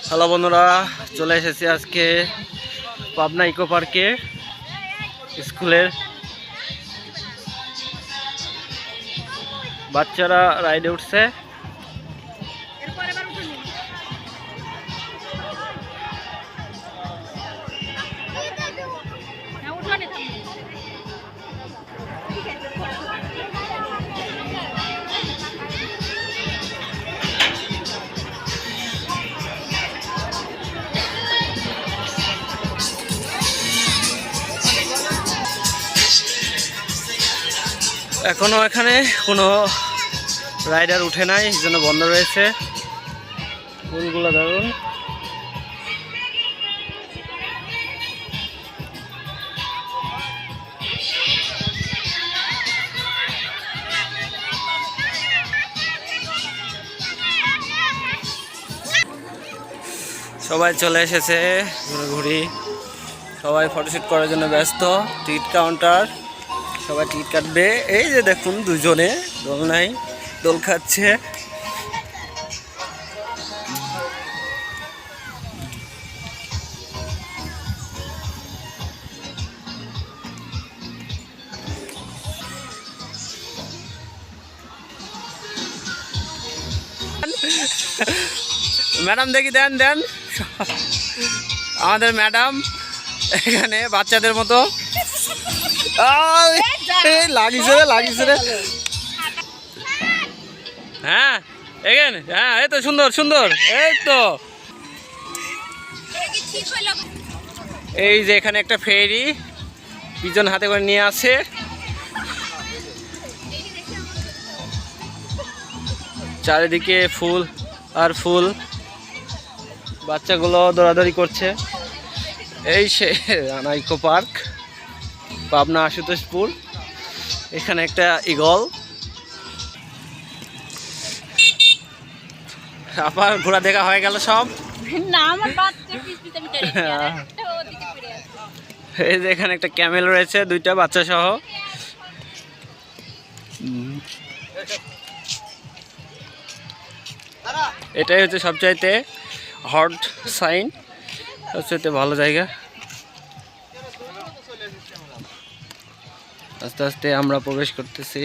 Hello বন্ধুরা, চলে এসেছি আজকে পাবনা ইকো পার্কে। স্কুলের বাচ্চারা রাইডে উঠছে। এখনো এখানে কোনো রাইডার উঠে নাই, এই জন্য বন্ধ রয়েছে। ফুলগুলো ধরুন। সবাই চলে এসেছে ঘুরি, সবাই ফটোশুট করার জন্য ব্যস্ত। টিকিট কাউন্টার, সবাই টিকিট কাটবে। এই যে দেখুন, দুজনে দোল নাই, দোল খাচ্ছে। ম্যাডাম দেখি দেন দেন, আমাদের ম্যাডাম এখানে বাচ্চাদের মতো লাগিয়েছে রে, লাগিয়েছে রে। হ্যাঁ এখানে, হ্যাঁ এই তো সুন্দর সুন্দর, এই তো। এই যে এখানে একটা ফেরি পিজন হাতে করে নিয়ে আছে। চারিদিকে ফুল আর ফুল, বাচ্চাগুলো দৌড়াদৌড়ি করছে। এই সে ইকো পার্ক, পাবনা আশুতোষপুর। এখানে একটা ঈগল। আবার ঘোরা দেখা হয়ে গেল সব। এই যে এখানে একটা ক্যামেল রয়েছে, দুইটা বাচ্চা সহ। এটাই হচ্ছে সবচাইতে হট সাইন, সবচাইতে ভালো জায়গা। আস্তে আস্তে আমরা প্রবেশ করতেছি।